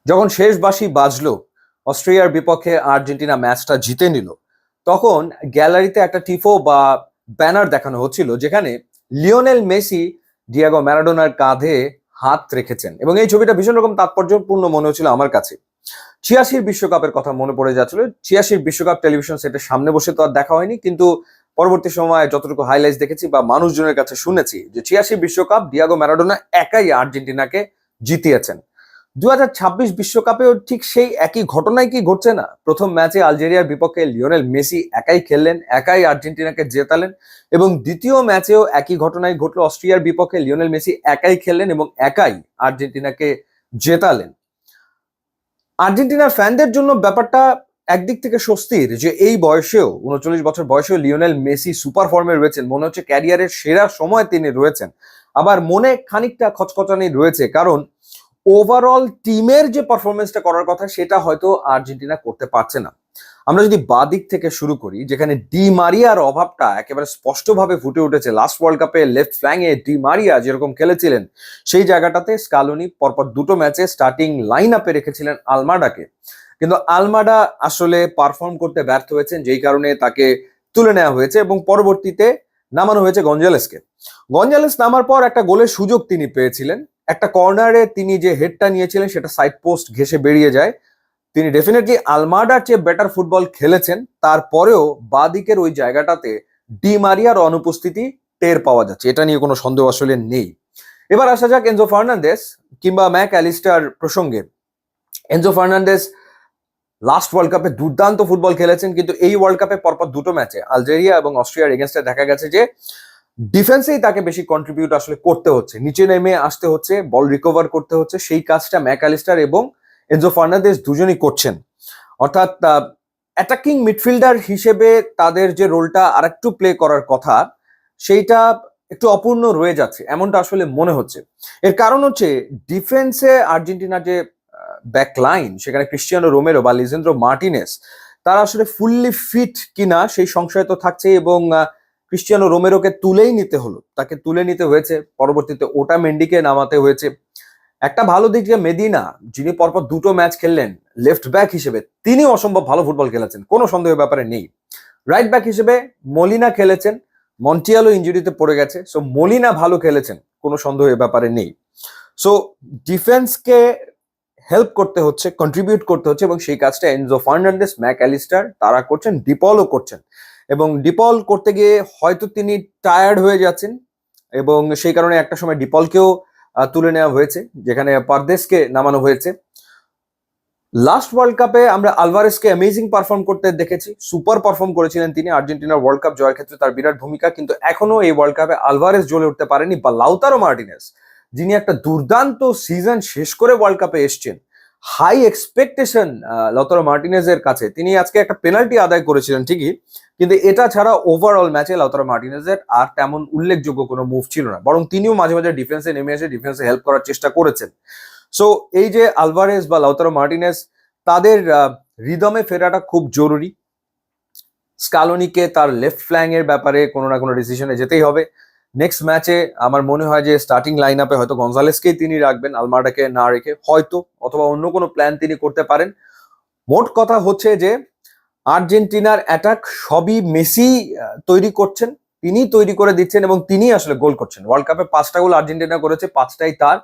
যখন শেষ বাঁশি বাজলো, অস্ট্রেলিয়ার বিপক্ষে আর্জেন্টিনা ম্যাচটা জিতে নিল, তখন গ্যালারিতে একটা টিফো বা ব্যানার দেখানো হচ্ছিল যেখানে লিওনেল মেসি ডিয়াগো ম্যারাডোনার কাঁধে হাত রেখেছেন, এবং এই ছবিটা ভীষণ রকম তাৎপর্যপূর্ণ মনে হচ্ছিল আমার কাছে। 86 বিশ্বকাপের কথা মনে পড়ে যাচ্ছিল। 86 বিশ্বকাপ টেলিভিশন সেটের সামনে বসে তো আর দেখা হয়নি, কিন্তু পরবর্তী সময়ে যতটুকু হাইলাইটস দেখেছি বা মানুষজনের কাছে শুনেছি যে 86 বিশ্বকাপ ডিয়াগো ম্যারাডোনা একাই আর্জেন্টিনাকে জিতিয়েছেন। 2026 বিশ্বকাপেও ঠিক সেই একই ঘটনাই কি ঘটছে না? প্রথম ম্যাচে আলজেরিয়ার বিপক্ষে লিওনেল মেসি একাই খেললেন, একাই আর্জেন্টিনাকে জেতালেন, এবং দ্বিতীয় ম্যাচেও একই ঘটনাই ঘটলো। অস্ট্রিয়ার বিপক্ষে লিওনেল মেসি একাই খেললেন এবং একাই আর্জেন্টিনাকে জেতালেন। আর্জেন্টিনার ফ্যানদের জন্য ব্যাপারটা একদিক থেকে স্বস্তির যে এই বয়সেও, 39 বছর বয়সেও লিওনেল মেসি সুপার ফর্মে রয়েছেন, মনে হচ্ছে ক্যারিয়ারের সেরা সময় তিনি রয়েছেন। আবার মনে খানিকটা খচখচানি রয়েছে, কারণ ওভারঅল টিমের যে পারফরমেন্সটা করার কথা সেটা হয়তো আর্জেন্টিনা করতে পারছে না। আমরা যদি বাদিক থেকে শুরু করি, যেখানে ডি মারিয়ার অভাবটা একেবারে স্পষ্টভাবে ফুটে উঠেছে। লাস্ট ওয়ার্ল্ড কাপে লেফট ফ্ল্যাঙ্গে ডি মারিয়া যেরকম খেলেছিলেন, সেই জায়গাটাতে স্কালোনি পরপর দুটো ম্যাচে স্টার্টিং লাইন আপে রেখেছিলেন আলমাডাকে, কিন্তু আলমাডা আসলে পারফর্ম করতে ব্যর্থ হয়েছেন, যেই কারণে তাকে তুলে নেওয়া হয়েছে এবং পরবর্তীতে নামানো হয়েছে গঞ্জালেসকে। গঞ্জালেস নামার পর একটা গোলের সুযোগ তিনি পেয়েছিলেন। একটা কর্নারে তিনি যে হেডটা নিয়েছিলেন সেটা সাইড পোস্ট ঘেসে বেরিয়ে যায়। তিনি ডেফিনেটলি আলমাডার চেয়ে বেটার ফুটবল খেলেছেন, তারপরেও বাদিকের ওই জায়গাটাতে ডি মারিয়ার অনুপস্থিতি টের পাওয়া যাচ্ছে, এটা নিয়ে কোনো সন্দেহ আসলে নেই। এবার আসা যাক এনজো ফার্নান্দেস কিংবা ম্যাক অ্যালিস্টার প্রসঙ্গে। এনজো ফার্নান্দেস লাস্ট ওয়ার্ল্ড কাপে দুর্দান্ত ফুটবল খেলেছেন, কিন্তু এই ওয়ার্ল্ড কাপে পরপর দুটো ম্যাচে আলজেরিয়া এবং অস্ট্রিয়ার এগেনস্টে দেখা গেছে যে ডিফেন্সেই তাকে বেশি কন্ট্রিবিউট আসলে করতে হচ্ছে, নিচে নেমে আসতে হচ্ছে, বল রিকভার করতে হচ্ছে। সেই কাজটা ম্যাক অ্যালিস্টার এবং এনজো ফার্নান্দেস দুজনই করছেন। অর্থাৎ অ্যাটাকিং মিডফিল্ডার হিসেবে তাদের যে রোলটা আরেকটু প্লে করার কথা, সেইটা একটু অপূর্ণ রয়ে যাচ্ছে এমনটা আসলে মনে হচ্ছে। এর কারণ হচ্ছে ডিফেন্সে আর্জেন্টিনার যে ব্যাক লাইন, সেখানে ক্রিস্টিয়ানো রোমেরো বা লিজেন্দ্রো মার্টিনেস, তারা আসলে ফুললি ফিট কিনা সেই সংশয় তো থাকছে, এবং ক্রিস্টিয়ানো রোমেরোকে তুলেই নিতে হলো, তাকে তুলে নিতে হয়েছে, পরবর্তীতে ওটা মেন্ডিকে নামাতে হয়েছে। একটা ভালো দিক যে মেদিনা, যিনি পরপর দুটো ম্যাচ খেললেন লেফট ব্যাক হিসেবে, তিনি অসম্ভব ভালো ফুটবল খেলেছেন, কোনো সন্দেহের ব্যাপারে নেই। রাইট ব্যাক হিসেবে মলিনা খেলেছেন, মন্টিয়ালো ইঞ্জুরিতে পড়ে গেছে, সো মলিনা ভালো খেলেছেন, কোনো সন্দেহের ব্যাপারে নেই। সো ডিফেন্সকে হেল্প করতে হচ্ছে, কন্ট্রিবিউট করতে হচ্ছে, এবং সেই কাজটা এনজো ফার্নান্দেস, ম্যাক অ্যালিস্টার তারা করছেন, ডিপলও করছেন। এবং ডিপল করতে গিয়ে হয়তো তিনি টায়ার্ড হয়ে যাচ্ছেন, এবং সেই কারণে একটা সময় ডিপলকেও তুলে নেওয়া হয়েছে, যেখানে পারদেসকে নামানো হয়েছে। লাস্ট ওয়ার্ল্ড কাপে আমরা আলভারেসকে অ্যামেজিং পারফর্ম করতে দেখেছি, সুপার পারফর্ম করেছিলেন তিনি, আর্জেন্টিনার ওয়ার্ল্ড কাপ জয়ের ক্ষেত্রে তার বিরাট ভূমিকা, কিন্তু এখনো এই ওয়ার্ল্ড কাপে আলভারেস জ্বলে উঠতে পারেনি। বা লাউতারো মার্টিনেস, যিনি একটা দুর্দান্ত সিজন শেষ করে ওয়ার্ল্ড কাপে এসছেন, হাই এক্সপেকটেশন লাউতারো মার্টিনেজের কাছে। তিনি আজকে একটা পেনাল্টি আদায় করেছিলেন ঠিকই, কিন্তু এটা ছাড়া ওভারঅল ম্যাচে লাউতারো মার্টিনেজের আর তেমন উল্লেখযোগ্য কোনো মুভ ছিল না, বরং তিনিও মাঝে মাঝে ডিফেন্সে নেমে এসে ডিফেন্সে হেল্প করার চেষ্টা করেছেন। সো এই যে আলভারেজ বা লাউতারো মার্টিনেজ, তাদের রিদমে ফেরাটা খুব জরুরি। স্কালোনিকে তার লেফট ফ্ল্যাং এর ব্যাপারে কোনো না কোনো ডিসিশনে যেতেই হবে। নেক্সট ম্যাচে আমার মনে হয় যে স্টার্টিং লাইন আপে হয়তো গঞ্জালেসকেই তিনি রাখবেন, আলমাডাকে না রেখে, হয়তো, অথবা অন্য কোনো প্ল্যান তিনি করতে পারেন। মোট কথা হচ্ছে যে আর্জেন্টিনার অ্যাটাক সবই মেসি তৈরি করছেন, তিনি তৈরি করে দিচ্ছেন, এবং তিনি আসলে গোল করছেন। ওয়ার্ল্ড কাপে 5টা গোল আর্জেন্টিনা করেছে, 5টাই তার,